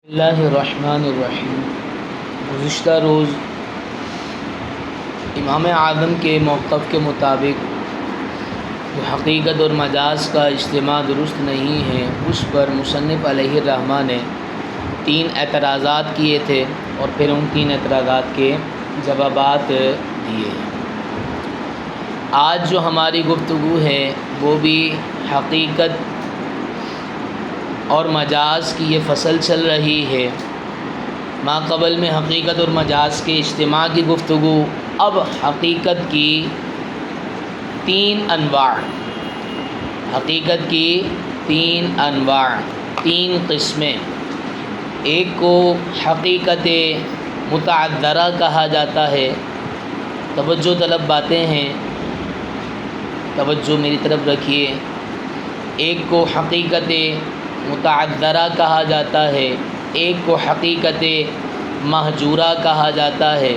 اللہ الرحمن الرحیم۔ گزشتہ روز امام اعظم کے موقف کے مطابق جو حقیقت اور مجاز کا اجتماع درست نہیں ہے، اس پر مصنف علیہ الرحمہ نے 3 اعتراضات کیے تھے اور پھر ان 3 اعتراضات کے جوابات دیے ہیں۔ آج جو ہماری گفتگو ہے وہ بھی حقیقت اور مجاز کی یہ فصل چل رہی ہے۔ ماقبل میں حقیقت اور مجاز کے اجتماع کی گفتگو، اب حقیقت کی 3 انواع، حقیقت کی 3 انواع، 3 قسمیں۔ ایک کو حقیقت متعذرہ کہا جاتا ہے۔ توجہ طلب باتیں ہیں، توجہ میری طرف رکھیے۔ ایک کو حقیقت متعذرہ کہا جاتا ہے، ایک کو حقیقت مہجورہ کہا جاتا ہے،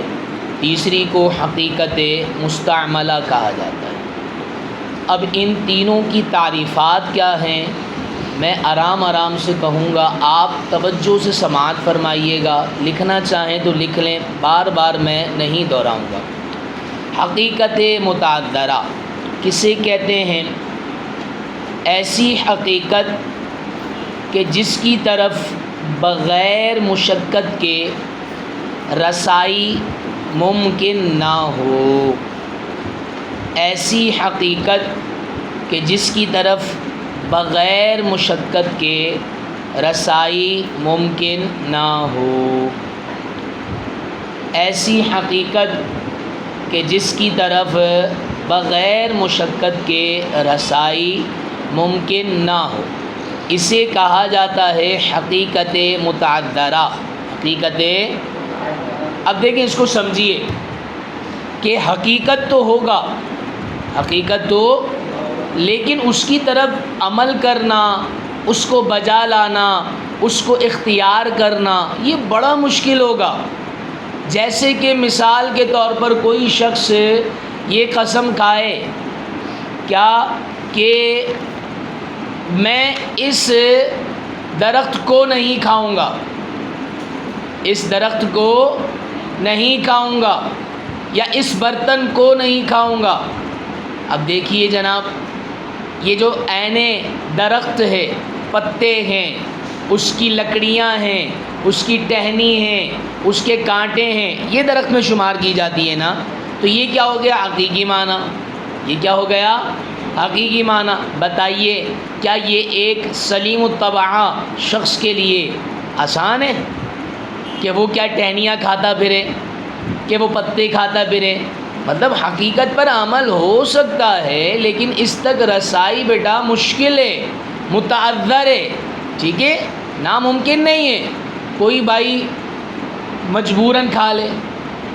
تیسری کو حقیقت مستعملہ کہا جاتا ہے۔ اب ان تینوں کی تعریفات کیا ہیں، میں آرام سے کہوں گا، آپ توجہ سے سماعت فرمائیے گا۔ لکھنا چاہیں تو لکھ لیں، بار بار میں نہیں دہراؤں گا۔ حقیقت متعذرہ کسے کہتے ہیں؟ ایسی حقیقت کہ جس کی طرف بغیر مشقت کے رسائی ممکن نہ ہو۔ ایسی حقیقت کہ جس کی طرف بغیر مشقت کے رسائی ممکن نہ ہو۔ ایسی حقیقت کہ جس کی طرف بغیر مشقت کے رسائی ممکن نہ ہو، اسے کہا جاتا ہے حقیقت متعذرہ۔ حقیقت، اب دیکھیں اس کو سمجھیے کہ حقیقت تو ہوگا، حقیقت تو، لیکن اس کی طرف عمل کرنا، اس کو بجا لانا، اس کو اختیار کرنا، یہ بڑا مشکل ہوگا۔ جیسے کہ مثال کے طور پر کوئی شخص یہ قسم کھائے کیا کہ میں اس درخت کو نہیں کھاؤں گا، اس درخت کو نہیں کھاؤں گا، یا اس برتن کو نہیں کھاؤں گا۔ اب دیکھیے جناب، یہ جو عین درخت ہے، پتے ہیں، اس کی لکڑیاں ہیں، اس کی ٹہنی ہیں، اس کے کانٹے ہیں، یہ درخت میں شمار کی جاتی ہے نا، تو یہ کیا ہو گیا؟ حقیقی معنی۔ یہ کیا ہو گیا؟ حقیقی معنی۔ بتائیے کیا یہ ایک سلیم الطبع شخص کے لیے آسان ہے کہ وہ کیا ٹہنیاں کھاتا پھرے، کہ وہ پتے کھاتا پھرے؟ مطلب حقیقت پر عمل ہو سکتا ہے، لیکن اس تک رسائی بیٹا مشکل ہے، متعذر ہے، ٹھیک ہے، ناممکن نہیں ہے۔ کوئی بھائی مجبوراً کھا لے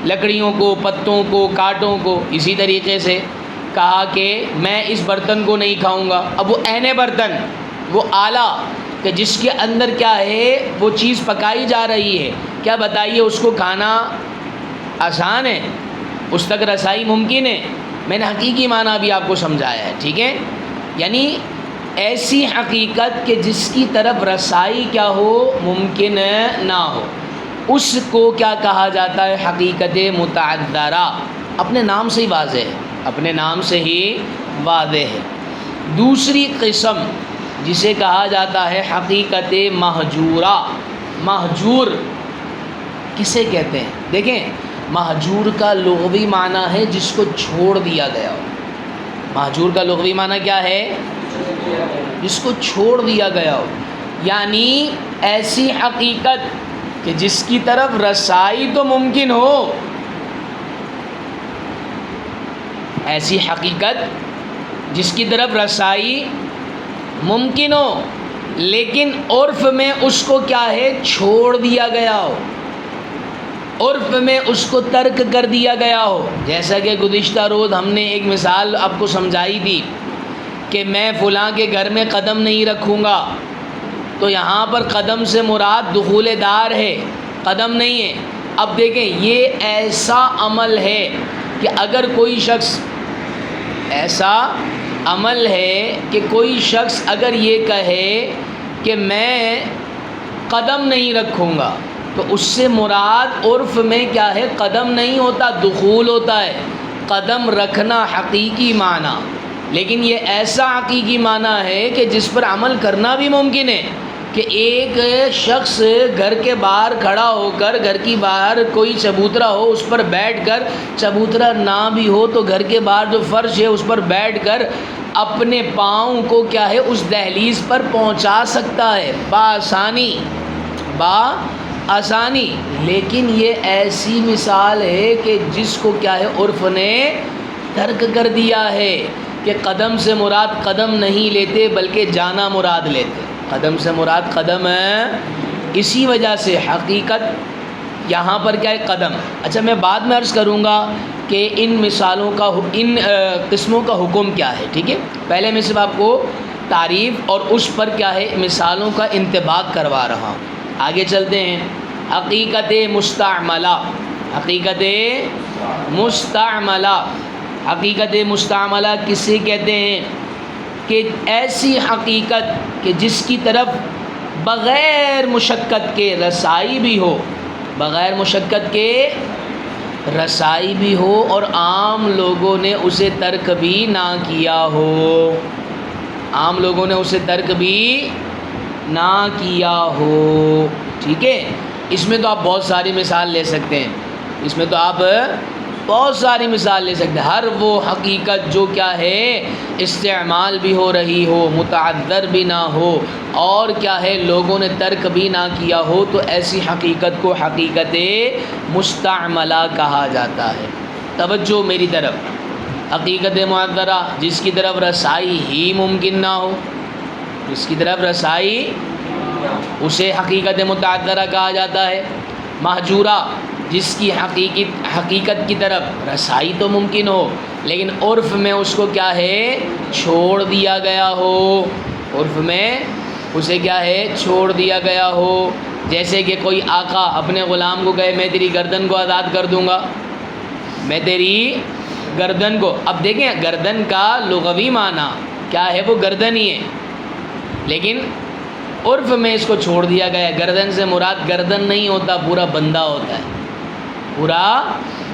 لکڑیوں کو، پتوں کو، کانٹوں کو۔ اسی طریقے سے کہا کہ میں اس برتن کو نہیں کھاؤں گا، اب وہ عین برتن، وہ آلہ کہ جس کے اندر کیا ہے وہ چیز پکائی جا رہی ہے، کیا بتائیے اس کو کھانا آسان ہے؟ اس تک رسائی ممکن ہے؟ میں نے حقیقی معنی بھی آپ کو سمجھایا ہے، ٹھیک ہے۔ یعنی ایسی حقیقت کہ جس کی طرف رسائی کیا ہو، ممکن نہ ہو، اس کو کیا کہا جاتا ہے؟ حقیقت متعذرہ۔ اپنے نام سے ہی واضح ہے، اپنے نام سے ہی واضح ہے۔ دوسری قسم جسے کہا جاتا ہے حقیقت مہجورہ۔ مہجور کسے کہتے ہیں؟ دیکھیں، مہجور کا لغوی معنی ہے جس کو چھوڑ دیا گیا ہو۔ مہجور کا لغوی معنی کیا ہے؟ جس کو چھوڑ دیا گیا ہو۔ یعنی ایسی حقیقت کہ جس کی طرف رسائی تو ممکن ہو، ایسی حقیقت جس کی طرف رسائی ممکن ہو، لیکن عرف میں اس کو کیا ہے؟ چھوڑ دیا گیا ہو، عرف میں اس کو ترک کر دیا گیا ہو۔ جیسا کہ گزشتہ روز ہم نے ایک مثال آپ کو سمجھائی تھی کہ میں فلاں کے گھر میں قدم نہیں رکھوں گا، تو یہاں پر قدم سے مراد دخول دار ہے، قدم نہیں ہے۔ اب دیکھیں، یہ ایسا عمل ہے کہ اگر کوئی شخص، ایسا عمل ہے کہ کوئی شخص اگر یہ کہے کہ میں قدم نہیں رکھوں گا، تو اس سے مراد عرف میں کیا ہے؟ قدم نہیں ہوتا، دخول ہوتا ہے۔ قدم رکھنا حقیقی معنی، لیکن یہ ایسا حقیقی معنی ہے کہ جس پر عمل کرنا بھی ممکن ہے، کہ ایک شخص گھر کے باہر کھڑا ہو کر، گھر کی باہر کوئی چبوترا ہو اس پر بیٹھ کر، چبوترا نہ بھی ہو تو گھر کے باہر جو فرش ہے اس پر بیٹھ کر اپنے پاؤں کو کیا ہے اس دہلیز پر پہنچا سکتا ہے آسانی۔ لیکن یہ ایسی مثال ہے کہ جس کو کیا ہے عرف نے ترک کر دیا ہے، کہ قدم سے مراد قدم نہیں لیتے بلکہ جانا مراد لیتے۔ قدم سے مراد قدم ہے، اسی وجہ سے حقیقت یہاں پر کیا ہے؟ قدم۔ اچھا، میں بعد میں عرض کروں گا کہ ان مثالوں کا، ان قسموں کا حکم کیا ہے، ٹھیک ہے؟ پہلے میں صرف آپ کو تعریف اور اس پر کیا ہے مثالوں کا انطباق کروا رہا ہوں۔ آگے چلتے ہیں۔ حقیقت مستعملہ، حقیقت مستعملہ، حقیقت مستعملہ کسے کہتے ہیں؟ کہ ایسی حقیقت کہ جس کی طرف بغیر مشقت کے رسائی بھی ہو، بغیر مشقت کے رسائی بھی ہو، اور عام لوگوں نے اسے ترک بھی نہ کیا ہو، عام لوگوں نے اسے ترک بھی نہ کیا ہو، ٹھیک ہے؟ اس میں تو آپ بہت ساری مثال لے سکتے ہیں، اس میں تو آپ بہت ساری مثال لے سکتے ہیں۔ ہر وہ حقیقت جو کیا ہے استعمال بھی ہو رہی ہو، متعذر بھی نہ ہو، اور کیا ہے لوگوں نے ترک بھی نہ کیا ہو، تو ایسی حقیقت کو حقیقت مستعملہ کہا جاتا ہے۔ توجہ میری طرف، حقیقت معذرہ جس کی طرف رسائی ہی ممکن نہ ہو، جس کی طرف رسائی، اسے حقیقت متعذرہ کہا جاتا ہے۔ مہجورہ جس کی حقیقت کی طرف رسائی تو ممکن ہو لیکن عرف میں اس کو کیا ہے چھوڑ دیا گیا ہو، عرف میں اسے کیا ہے چھوڑ دیا گیا ہو۔ جیسے کہ کوئی آقا اپنے غلام کو کہے میں تیری گردن کو آزاد کر دوں گا، میں تیری گردن کو، اب دیکھیں گردن کا لغوی معنی کیا ہے، وہ گردن ہی ہے، لیکن عرف میں اس کو چھوڑ دیا گیا۔ گردن سے مراد گردن نہیں ہوتا، پورا بندہ ہوتا ہے، پورا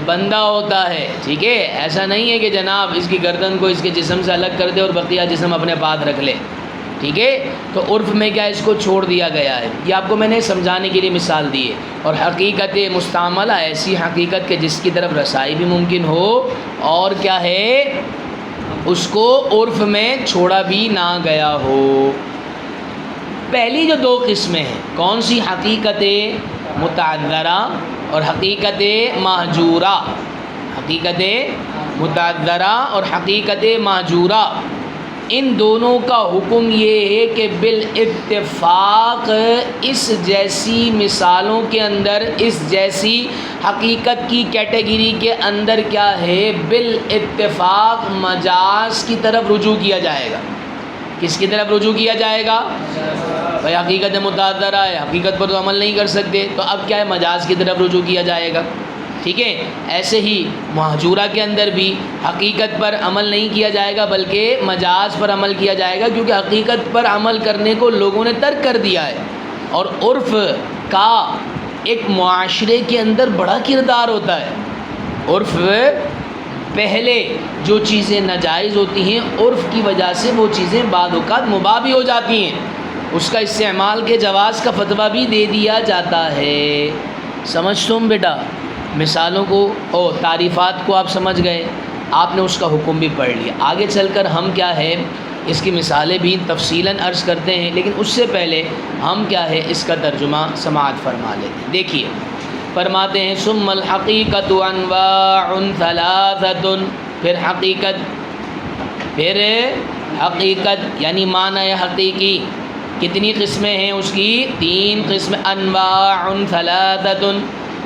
بندہ ہوتا ہے، ٹھیک ہے؟ ایسا نہیں ہے کہ جناب اس کی گردن کو اس کے جسم سے الگ کر دے اور بقیہ جسم اپنے پاس رکھ لے، ٹھیک ہے؟ تو عرف میں کیا اس کو چھوڑ دیا گیا ہے۔ یہ آپ کو میں نے سمجھانے کے لیے مثال دی ہے۔ اور حقیقت مستعملہ ایسی حقیقت کہ جس کی طرف رسائی بھی ممکن ہو اور کیا ہے اس کو عرف میں چھوڑا بھی نہ گیا ہو۔ پہلی جو دو قسمیں ہیں کون سی؟ حقیقت متعذرہ اور حقیقت مہجورہ، حقیقت متعذرہ اور حقیقت مہجورہ، ان دونوں کا حکم یہ ہے کہ بالاتفاق اس جیسی مثالوں کے اندر، اس جیسی حقیقت کی کیٹیگری کے اندر کیا ہے بالاتفاق مجاز کی طرف رجوع کیا جائے گا۔ کس کی طرف رجوع کیا جائے گا؟ بھائی حقیقت متعذرہ ہے، حقیقت پر تو عمل نہیں کر سکتے، تو اب کیا ہے مجاز کی طرف رجوع کیا جائے گا، ٹھیک ہے؟ ایسے ہی مہجورہ کے اندر بھی حقیقت پر عمل نہیں کیا جائے گا بلکہ مجاز پر عمل کیا جائے گا، کیونکہ حقیقت پر عمل کرنے کو لوگوں نے ترک کر دیا ہے۔ اور عرف کا ایک معاشرے کے اندر بڑا کردار ہوتا ہے۔ عرف پہلے جو چیزیں ناجائز ہوتی ہیں عرف کی وجہ سے وہ چیزیں بعض اوقات مباح بھی ہو جاتی ہیں، اس کا استعمال کے جواز کا فتویٰ بھی دے دیا جاتا ہے۔ سمجھ تم بیٹا مثالوں کو اور تعریفات کو آپ سمجھ گئے، آپ نے اس کا حکم بھی پڑھ لیا۔ آگے چل کر ہم کیا ہے اس کی مثالیں بھی تفصیلاً عرض کرتے ہیں، لیکن اس سے پہلے ہم کیا ہے اس کا ترجمہ سماعت فرما لیتے ہیں۔ دیکھیے فرماتے ہیں ثم الحقیقت انواع ثلاثۃ، پھر حقیقت یعنی معنی حقیقی کتنی قسمیں ہیں اس کی؟ تین قسمیں، انواع ثلاثۃ،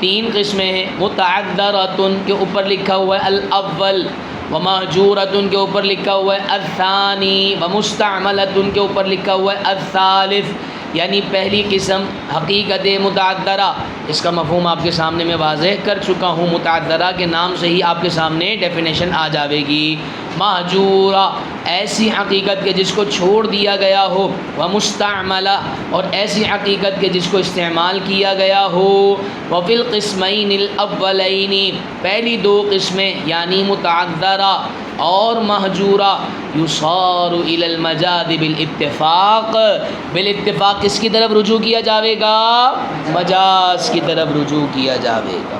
تین قسمیں ہیں۔ متعذرۃ کے اوپر لکھا ہوا ہے الاول، ومہجورۃ کے اوپر لکھا ہوا ہے الثانی، ومستعملۃ کے اوپر لکھا ہوا ہے الثالث۔ یعنی پہلی قسم حقیقت متعذرہ، اس کا مفہوم آپ کے سامنے میں واضح کر چکا ہوں، متعذرہ کے نام سے ہی آپ کے سامنے ڈیفینیشن آ جاوے گی۔ مہجورہ ایسی حقیقت کے جس کو چھوڑ دیا گیا ہو، و مستعملہ اور ایسی حقیقت کے جس کو استعمال کیا گیا ہو، وفی القسمین الاولین پہلی دو قسمیں یعنی متعذرہ اور مہجورہ، یصار الی المجاز بالاتفاق بالاتفاق کس کی طرف رجوع کیا جاوے گا؟ مجاز کی طرف رجوع کیا جاوے گا۔